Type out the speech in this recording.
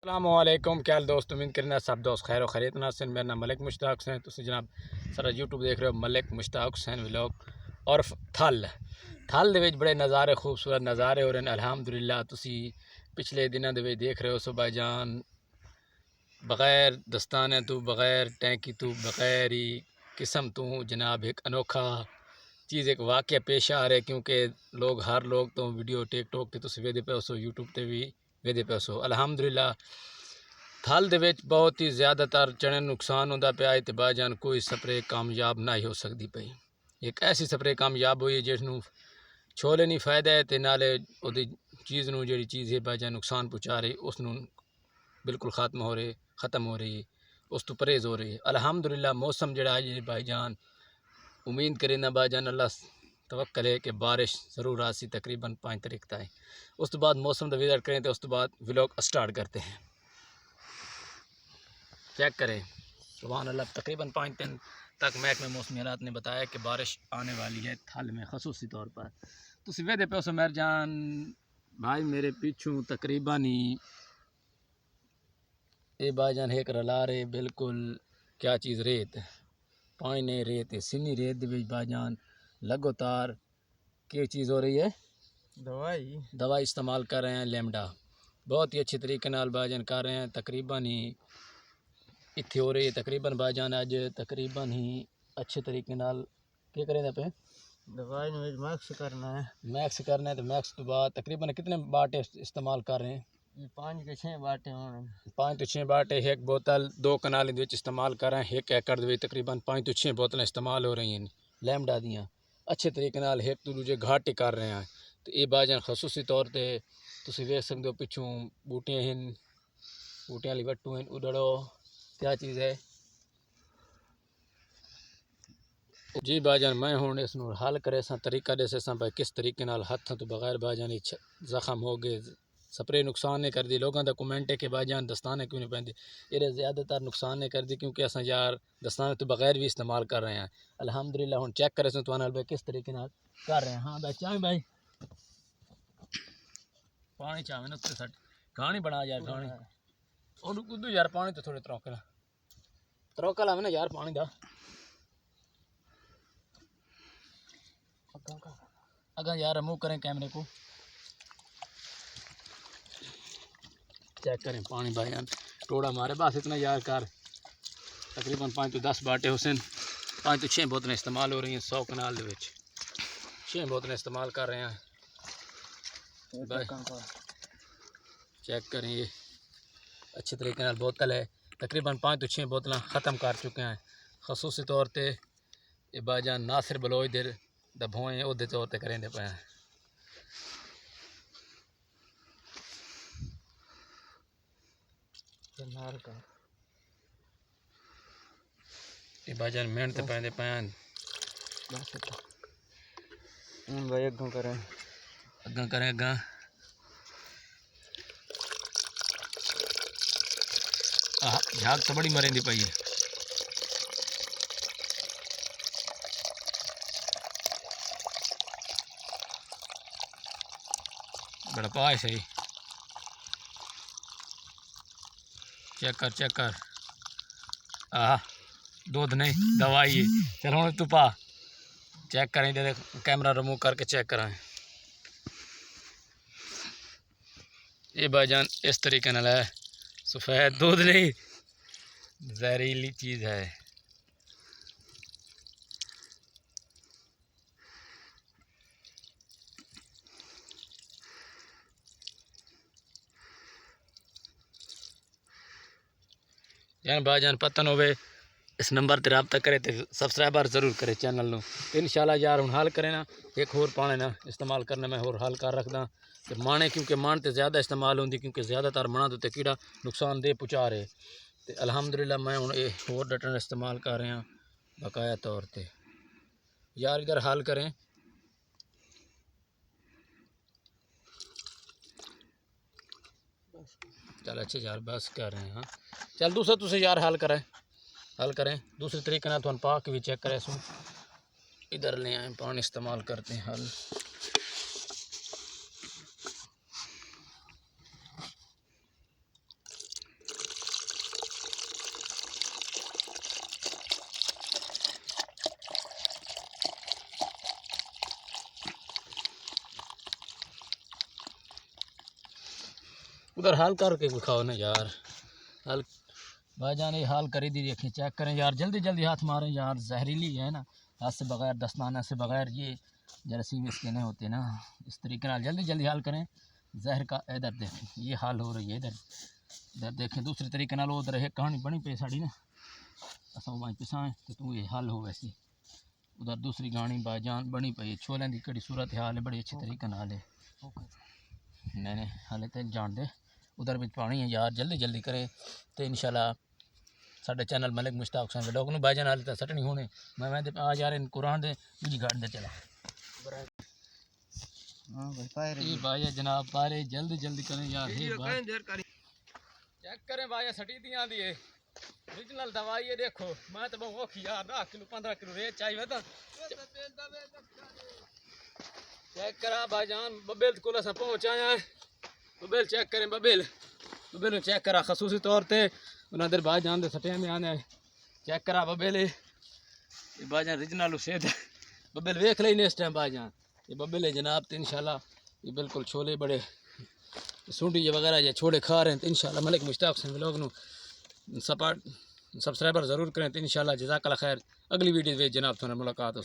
अस्सलामुअलैकुम क्या हाल दोस्त। उम्मीद करना सब दोस्त खैर खैरियत नासिन। मेरा नाम मलिक मुश्ताक हुसैन। तुम जनाब सारा यूट्यूब देख रहे हो मलिक मुश्ताक हुसैन व्लॉग। और थल थल दे विच बड़े नज़ारे खूबसूरत नज़ारे हो रहे हैं अल्हम्दुलिल्लाह। तुसी पिछले दिनों दे विच देख रहे हो सो भाईजान बगैर दस्ताने तो बगैर टैंकी तो बगैर ही किस्म तो जनाब एक अनोखा चीज़ एक वाक़या पेश आ रहा है, क्योंकि हर लोग तो वीडियो टिकटॉक ते तुसी वेदे पे सो यूट्यूब ते भी वेदे पे सो अल्हम्दुलिल्लाह। थल दे विच बहुत ही ज़्यादातर चने नुकसान होंदा पिया है ते भाईजान कोई स्प्रे कामयाब ना ही हो सकती पई। एक ऐसी स्प्रे कामयाब हुई जिसनू छोले नहीं फायदा है ते नाले उहदी चीज़ नू जिहड़ी चीज़ है भाईजान नुकसान पहुँचा रही उसनू बिल्कुल ख़त्म हो रही उस तो परहेज़ हो रही है अल्हम्दुलिल्लाह। मौसम जिहड़ा है भाईजान उम्मीद करें ना भाईजान अल्लाह तवक्कल है कि बारिश ज़रूर आसी तकरीबन 5 तारीख तक। उस तो बाद मौसम का विज़िट करें तो उस तो बाद व्लॉग स्टार्ट करते हैं। चेक करें सुभान अल्लाह, तकरीबन 5 दिन तक महकमे मौसमी हालात ने बताया कि बारिश आने वाली है थल में खसूसी तौर पर। तो सवेरे पे उस मेर जान भाई मेरे पीछू तकरीबन ही ये भाईजान एक रला रहे बिल्कुल क्या चीज़ रेत पानी नहीं रेत सिनी रेत दे विच भाईजान लगातार क्या चीज़ हो रही है दवाई इस्तेमाल कर रहे हैं। लेमडा बहुत ही अच्छे तरीके नाल भाईजान कर रहे हैं। तकरीबन ही इत्थे हो रही है तकरीबन भाईजान अज तकरीबन ही अच्छे तरीके नाल क्या करें पे दवाई में मैक्स करना है। तो मैक्स तो बाद तकरीबन कितने बाटे इस्तेमाल कर रहे हैं? 5 के 6 बाटे होने। 5 तो 6 बाटे एक बोतल 2 कनाल इस्तेमाल कर रहे हैं। एक एकड़ दे तकरीबन 5 तो 6 बोतलें इस्तेमाल हो रही हैं लैमडा दियाँ अच्छे तरीके नाल एक तो दूजे घाट ही कर रहे हैं। तो ये भाईजान खसूसी तौर पर तुम वेख सकते हो पिछू बूटियाँ हैं बूटियां वाली वट्टू हैं उड़ो क्या चीज़ है जी भाईजान। मैं हूँ इस हल करे तरीका दसे भाई किस तरीके नाल हथ तो बगैर भाईजान जख्म हो गए स्प्रे नुकसान नहीं करती। लोगों का कमेंट है कि भाईजान दस्ताने क्यों नहीं पहनती। ये ज़्यादातर नुकसान नहीं करती क्योंकि अस यार दस्ताने तो बगैर भी इस्तेमाल कर रहे हैं अल्हम्दुलिल्लाह। हम चेक करे तो भाई किस तरीके नाल कर रहे हैं। हाँ भाई चाहे भाई पानी चाहे ना उत्ते सट घानी बना यार घानी और उदू यार पानी तो थोड़े त्रौकल आवे ना यार पानी दा अगर यार रिमूव करें कैमरे को चेक करें पानी भाईजान टोड़ा मारे बस इतना यार कर तकरीबन 5 तो 10 बाटे हुसैन 5 तो 6 बोतलें इस्तेमाल हो रही हैं 100 कनाल दे विच 6 बोतलें इस्तेमाल कर रहे हैं भाई। चेक करें ये अच्छे तरीके नाल बोतल है तकरीबन 5 तो 6 बोतलें ख़त्म कर चुके हैं खसूसी तौर पर। ये भाईजान नासिर बलोच दे दभोए उहदे तौर पर करेंदे पे हैं। ये भाईजान मेहनत पैंदे पे हैं भाई अगों करें अग्गा झाग तो बड़ी मरेंदी पई है बड़ा पाए सही चेक कर आह दूध नहीं दवाई है। चल हम तू पा चेक करें दे कैमरा रिमूव करके चेक कराएं। ये भाईजान इस तरीके नाल है सफ़ेद दूध नहीं जहरीली चीज़ है। यार भाईजान पता न हो इस नंबर पर रबता करे तो सब्सक्राइबर जरूर करे चैनल में। इंशाल्लाह यार हम हल करें ना एक होर पाने ना इस्तेमाल करने में होर हल कर रखदा तो माने क्योंकि मान तो ज़्यादा इस्तेमाल होंगी क्योंकि ज़्यादातर मना तो कीड़ा नुकसानदेह पहुँचा रहे तो अल्हम्दुलिल्लाह मैं हूँ ये होर डटन इस्तेमाल कर रहे हैं बकाया तौर पर। यार इधर हल करें चल अच्छे यार बस कर रहे हैं। हाँ चल दूसरा तुझे यार हल करें दूसरे तरीके ना तो पा के भी चेक करें सो इधर ले आए पानी इस्तेमाल करते हैं हल। उधर हाल करके दिखाओ ना यार। हाल भाईजान ये हाल करी दी, देखें चेक करें यार, जल्दी जल्दी हाथ मारें यार, जहरीली है ना, हाथ से बगैर दस्ताना से बगैर ये जरासीम इसके नहीं होते ना, इस तरीके ना जल्दी जल्दी हाल करें जहर का। इधर देखें ये हाल हो रही है, इधर इधर देखें दूसरे तरीके ना उधर है कहानी बनी पे साड़ी ना असा वहीं पिसाएं तो तू ये हाल हो वैसी उधर दूसरी गानी भाईजान बनी पई छोलें की कड़ी सूरत हाल है, बड़ी अच्छी तरीके नाल है। नहीं हाले तो जान दे उधर भी पानी है यार, जल्दी जल्दी करें तो इंशाल्लाह साडे चैनल मलिक मुश्ताक हुसैन व्लॉग नूं भाईजान हाले तो सटनी होने मैं आ जा रहे कुरान दे दूजी घाट दे चला हाँ भाई पाए ये भाई जनाब पारे जल्दी जल्दी करें यार। हे भाई चेक करें भाई सटी दी आंदी है ओरिजिनल दवाई है, देखो मैं तो बहुत औखी यार 10 किलो 15 किलो रेत चाहिए था। चेक करा भाईजान बबेल को अस पहुँच आया है, बबेल चेक करें बबेल बबेल चेक करा खसूसी तौर पर उन्हें भाईजान दे सटिया में आने चेक करा बबेल ये भाईजान ओरिजिनल सेहत बबेल वेख लेने इस टाइम भाईजान ये बबेल है जनाब। तो इंशाल्लाह ये बिल्कुल छोले बड़े सूंडी ये वगैरह ये छोले खा रहे हैं तो इंशाल्लाह मलिक मुश्ताक हुसैन व्लॉग नूं सब्सक्राइबर ज़रूर करें तो इंशाल्लाह जज़ाकल्लाह खैर। अगली वीडियो में जनाब थोड़ा मुलाकात हो।